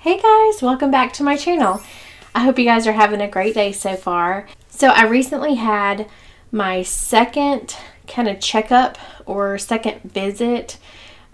Hey guys, welcome back to my channel. I hope you guys are having a great day so far. So I recently had my second kind of checkup or second visit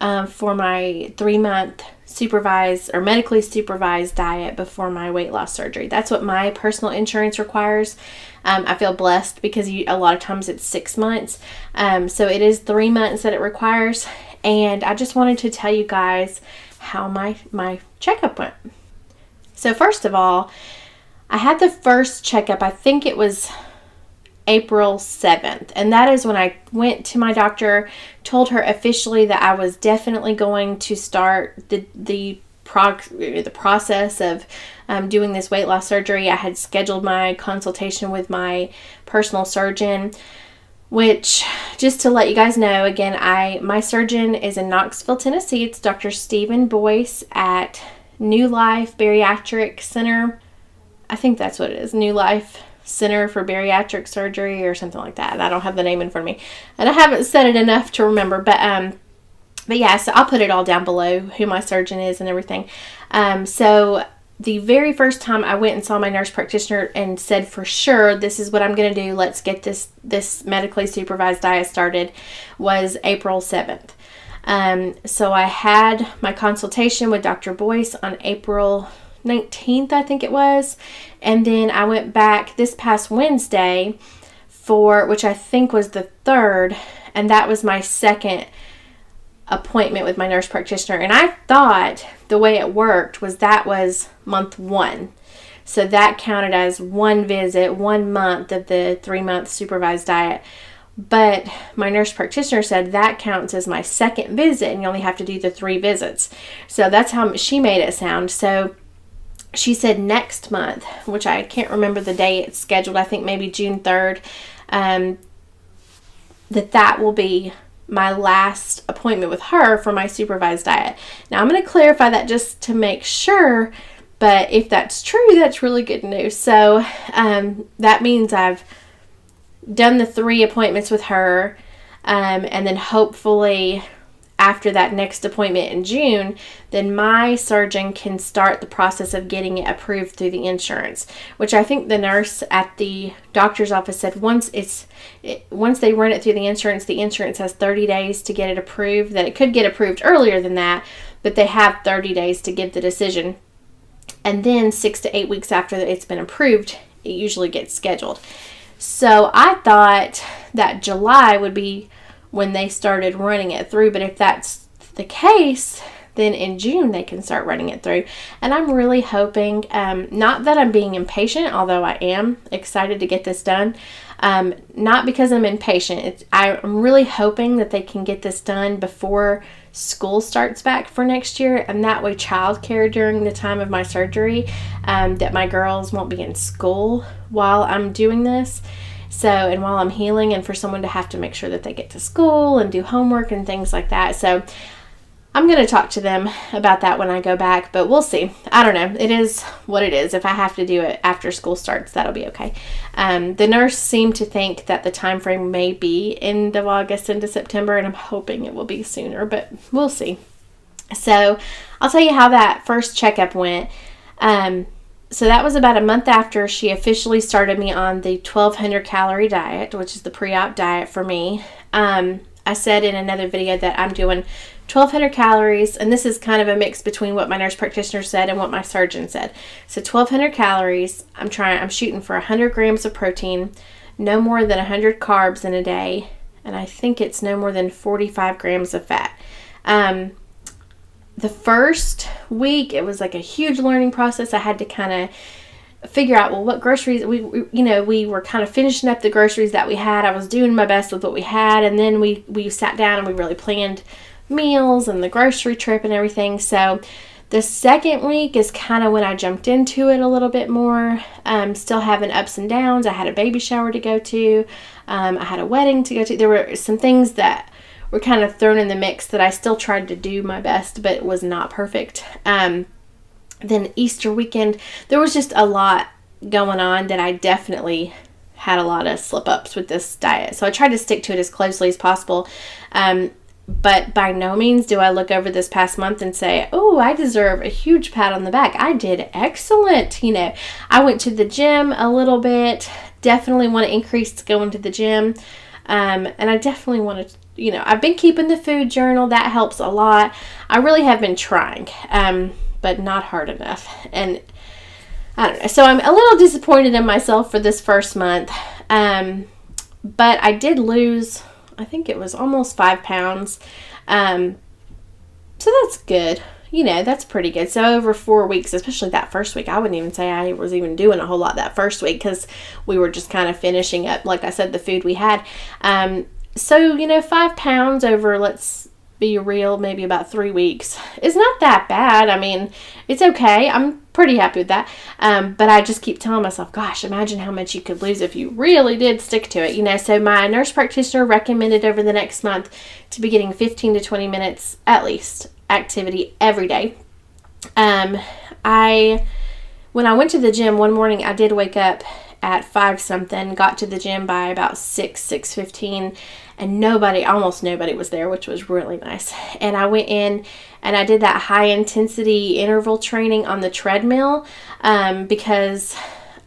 for my 3-month supervised or medically supervised diet before my weight loss surgery. That's what my personal insurance requires. I feel blessed because a lot of times it's 6 months. So it is 3 months that it requires. And I just wanted to tell you guys how my checkup went. So first of all, I had the first checkup, I think it was April 7th, and that is when I went to my doctor, told her officially that I was definitely going to start the process of doing this weight loss surgery. I had scheduled my consultation with my personal surgeon, which, just to let you guys know, again, my surgeon is in Knoxville, Tennessee. It's Dr. Stephen Boyce at New Life Bariatric Center. I think that's what it is. New Life Center for Bariatric Surgery or something like that. I don't have the name in front of me, and I haven't said it enough to remember. But yeah, so I'll put it all down below who my surgeon is and everything. So the very first time I went and saw my nurse practitioner and said, for sure, this is what I'm going to do, let's get this medically supervised diet started, was April 7th. So I had my consultation with Dr. Boyce on April 19th, I think it was. And then I went back this past Wednesday which I think was the 3rd, and that was my second appointment with my nurse practitioner. And I thought the way it worked was that was month 1. So that counted as one visit, 1 month of the 3-month supervised diet. But my nurse practitioner said that counts as my second visit and you only have to do the 3 visits. So that's how she made it sound. So she said next month, which I can't remember the day it's scheduled, I think maybe June 3rd, that will be my last appointment with her for my supervised diet. Now I'm going to clarify that just to make sure, but if that's true, that's really good news. So that means I've done the 3 appointments with her, and then hopefully after that next appointment in June, then my surgeon can start the process of getting it approved through the insurance, which I think the nurse at the doctor's office said once they run it through the insurance has 30 days to get it approved, that it could get approved earlier than that, but they have 30 days to give the decision. And then 6 to 8 weeks after it's been approved, it usually gets scheduled. So I thought that July would be when they started running it through, but if that's the case, then in June they can start running it through. And I'm really hoping, not that I'm being impatient, although I am excited to get this done, not because I'm impatient. I'm really hoping that they can get this done before school starts back for next year, and that way childcare during the time of my surgery, that my girls won't be in school while I'm doing this. So, and while I'm healing, and for someone to have to make sure that they get to school and do homework and things like that. So I'm going to talk to them about that when I go back, but we'll see. I don't know. It is what it is. If I have to do it after school starts, that'll be okay. The nurse seemed to think that the time frame may be end of August into September, and I'm hoping it will be sooner, but we'll see. So I'll tell you how that first checkup went. So that was about a month after she officially started me on the 1,200 calorie diet, which is the pre-op diet for me. I said in another video that I'm doing 1,200 calories, and this is kind of a mix between what my nurse practitioner said and what my surgeon said. So 1,200 calories, I'm shooting for 100 grams of protein, no more than 100 carbs in a day, and I think it's no more than 45 grams of fat. The first week, it was like a huge learning process. I had to kind of figure out, well, what groceries, we were kind of finishing up the groceries that we had. I was doing my best with what we had, and then we sat down and we really planned meals and the grocery trip and everything. So the second week is kind of when I jumped into it a little bit more. Still having ups and downs. I had a baby shower to go to. I had a wedding to go to. There were some things that were kind of thrown in the mix that I still tried to do my best, but it was not perfect. Then Easter weekend, there was just a lot going on that I definitely had a lot of slip-ups with this diet. So I tried to stick to it as closely as possible. But by no means do I look over this past month and say, oh, I deserve a huge pat on the back. I did excellent. I went to the gym a little bit. Definitely want to increase going to the gym. And I definitely want to, I've been keeping the food journal. That helps a lot. I really have been trying, but not hard enough. And I don't know. So I'm a little disappointed in myself for this first month. But I did lose, I think it was almost 5 pounds. So that's good. That's pretty good. So over 4 weeks, especially that first week, I wouldn't even say I was even doing a whole lot that first week because we were just kind of finishing up, like I said, the food we had. So, 5 pounds over, let's be real, maybe about 3 weeks is not that bad. I mean, it's okay. I'm pretty happy with that. But I just keep telling myself, gosh, imagine how much you could lose if you really did stick to it. So my nurse practitioner recommended over the next month to be getting 15 to 20 minutes at least activity every day. When I went to the gym one morning, I did wake up at 5 something, got to the gym by about 6:15, and almost nobody was there, which was really nice. And I went in and I did that high intensity interval training on the treadmill, because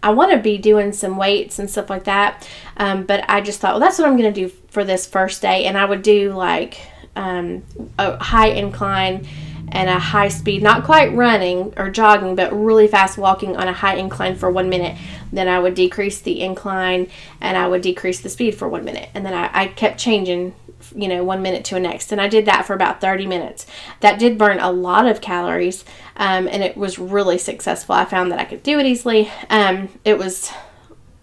I want to be doing some weights and stuff like that. But I just thought, well, that's what I'm going to do for this first day. And I would do like a high incline and a high speed, not quite running or jogging, but really fast walking on a high incline for 1 minute. Then I would decrease the incline and I would decrease the speed for 1 minute. And then I kept changing, 1 minute to the next. And I did that for about 30 minutes. That did burn a lot of calories, and it was really successful. I found that I could do it easily. It was,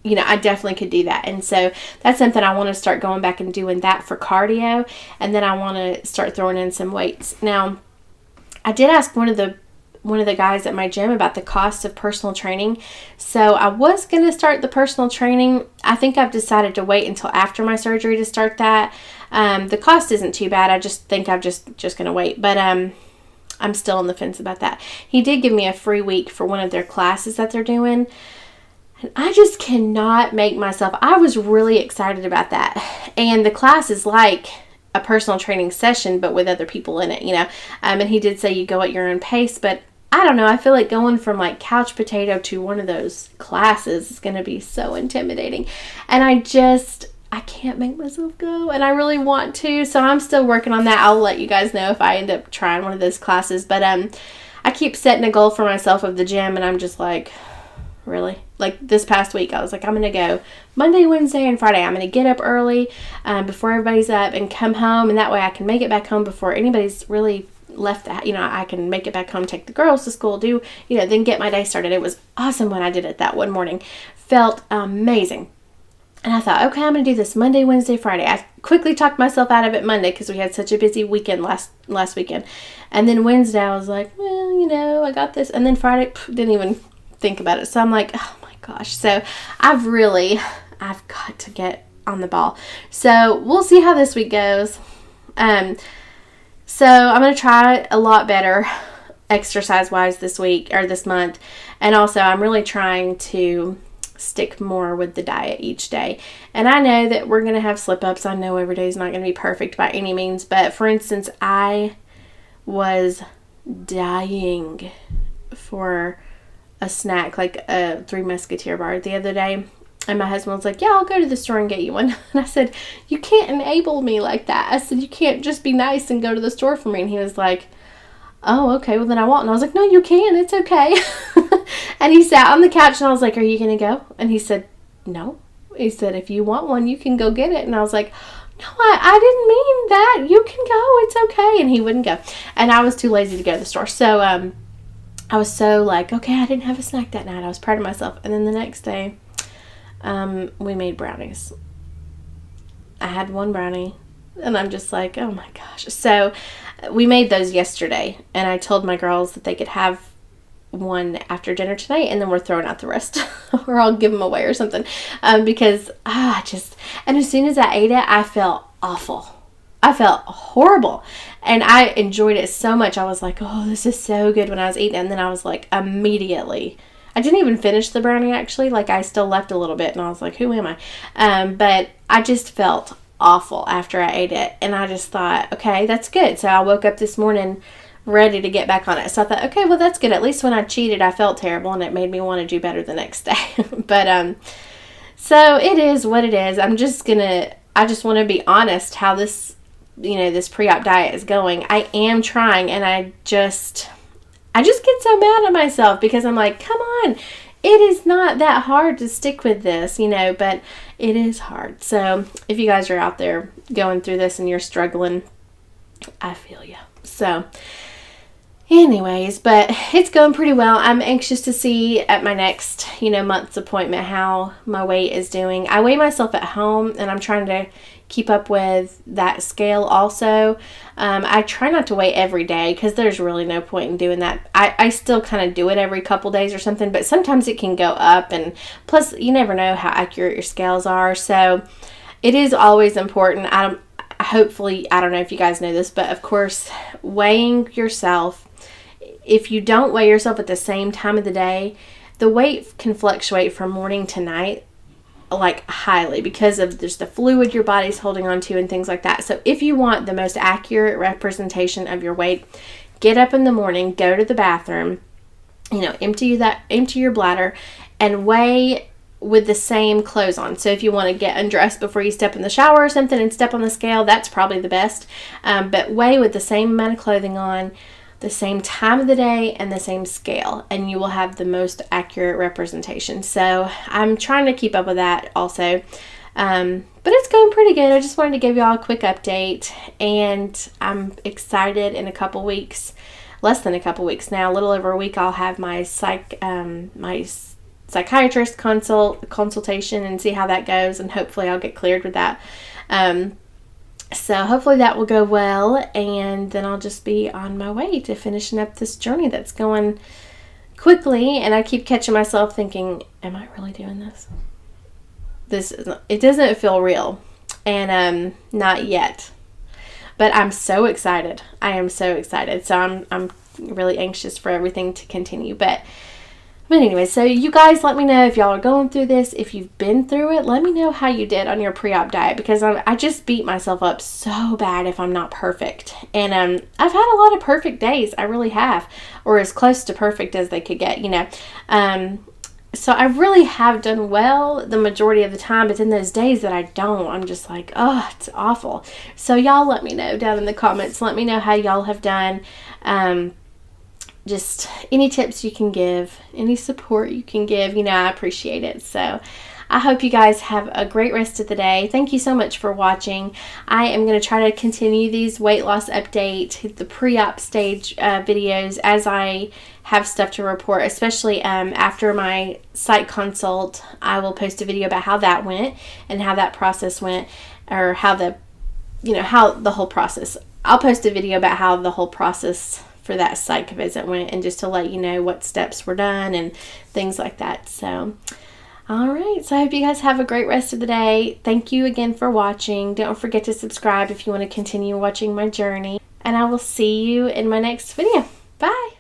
I definitely could do that. And so that's something I want to start going back and doing that for cardio. And then I want to start throwing in some weights. Now, I did ask one of the guys at my gym about the cost of personal training. So I was going to start the personal training. I think I've decided to wait until after my surgery to start that. The cost isn't too bad. I just think I'm just going to wait. But I'm still on the fence about that. He did give me a free week for one of their classes that they're doing. And I just cannot make myself. I was really excited about that. And the class is like a personal training session, but with other people in it, and he did say you go at your own pace, but I don't know. I feel like going from like couch potato to one of those classes is going to be so intimidating. And I can't make myself go, and I really want to. So I'm still working on that. I'll let you guys know if I end up trying one of those classes. But I keep setting a goal for myself of the gym, and I'm just like, really? Like this past week, I was like, I'm going to go Monday, Wednesday, and Friday. I'm going to get up early before everybody's up and come home. And that way I can make it back home before anybody's really left. I can make it back home, take the girls to school, then get my day started. It was awesome when I did it that one morning. Felt amazing. And I thought, okay, I'm going to do this Monday, Wednesday, Friday. I quickly talked myself out of it Monday because we had such a busy weekend last weekend. And then Wednesday, I was like, well, I got this. And then Friday, didn't even think about it. So I'm like, oh my gosh. So I've got to get on the ball. So we'll see how this week goes. So I'm going to try a lot better exercise wise this week or this month. And also I'm really trying to stick more with the diet each day. And I know that we're going to have slip ups. I know every day is not going to be perfect by any means. But for instance, I was dying for a snack, like a Three Musketeer bar the other day. And my husband was like, yeah, I'll go to the store and get you one. And I said, you can't enable me like that. I said, you can't just be nice and go to the store for me. And he was like, oh, okay, well then I won't. And I was like, no, you can. It's okay. And he sat on the couch and I was like, are you going to go? And he said, no. He said, if you want one, you can go get it. And I was like, no, I didn't mean that. You can go. It's okay. And he wouldn't go. And I was too lazy to go to the store. So I was so like, okay, I didn't have a snack that night. I was proud of myself. And then the next day, we made brownies. I had one brownie and I'm just like, oh my gosh. So we made those yesterday and I told my girls that they could have one after dinner tonight and then we're throwing out the rest or I'll give them away or something. Because and as soon as I ate it, I felt awful. I felt horrible and I enjoyed it so much. I was like, oh, this is so good when I was eating it. And then I was like, immediately, I didn't even finish the brownie actually. Like I still left a little bit and I was like, who am I? But I just felt awful after I ate it. And I just thought, okay, that's good. So I woke up this morning ready to get back on it. So I thought, okay, well, that's good. At least when I cheated, I felt terrible and it made me want to do better the next day. But, so it is what it is. I just want to be honest how this, this pre-op diet is going. I am trying, and I just get so mad at myself because I'm like, come on, it is not that hard to stick with this, but it is hard. So if you guys are out there going through this and you're struggling, I feel you. So anyways, but it's going pretty well. I'm anxious to see at my next, month's appointment how my weight is doing. I weigh myself at home, and I'm trying to keep up with that scale also. I try not to weigh every day because there's really no point in doing that. I still kind of do it every couple days or something, but sometimes it can go up, and plus you never know how accurate your scales are. So it is always important. Hopefully, I don't know if you guys know this, but of course, weighing yourself, if you don't weigh yourself at the same time of the day, the weight can fluctuate from morning to night, like highly, because of just the fluid your body's holding on to and things like that. So if you want the most accurate representation of your weight, get up in the morning, go to the bathroom, empty your bladder, and weigh with the same clothes on. So if you want to get undressed before you step in the shower or something and step on the scale, that's probably the best. But weigh with the same amount of clothing on, the same time of the day, and the same scale, and you will have the most accurate representation. So I'm trying to keep up with that also. But it's going pretty good. I just wanted to give y'all a quick update, and I'm excited. In a couple weeks, less than a couple weeks now, a little over a week, I'll have my psychiatrist consultation and see how that goes, and hopefully I'll get cleared with that. So hopefully that will go well, and then I'll just be on my way to finishing up this journey that's going quickly. And I keep catching myself thinking, am I really doing this? It doesn't feel real, and not yet. But I'm so excited. I am so excited. So I'm really anxious for everything to continue. But anyway, so you guys let me know if y'all are going through this. If you've been through it, let me know how you did on your pre-op diet, because I just beat myself up so bad if I'm not perfect. And I've had a lot of perfect days. I really have, or as close to perfect as they could get, So I really have done well the majority of the time, but then those days that I don't, I'm just like, oh, it's awful. So y'all let me know down in the comments. Let me know how y'all have done. Just any tips you can give, any support you can give, I appreciate it. So I hope you guys have a great rest of the day. Thank you so much for watching. I am going to try to continue these weight loss update, the pre-op stage videos as I have stuff to report, especially after my psych consult. I will post a video about how that went and how that process went, or how the whole process. I'll post a video about how the whole process for that psych visit went, and just to let you know what steps were done and things like that. So all right, so I hope you guys have a great rest of the day. Thank you again for watching. Don't forget to subscribe if you want to continue watching my journey, and I will see you in my next video. Bye.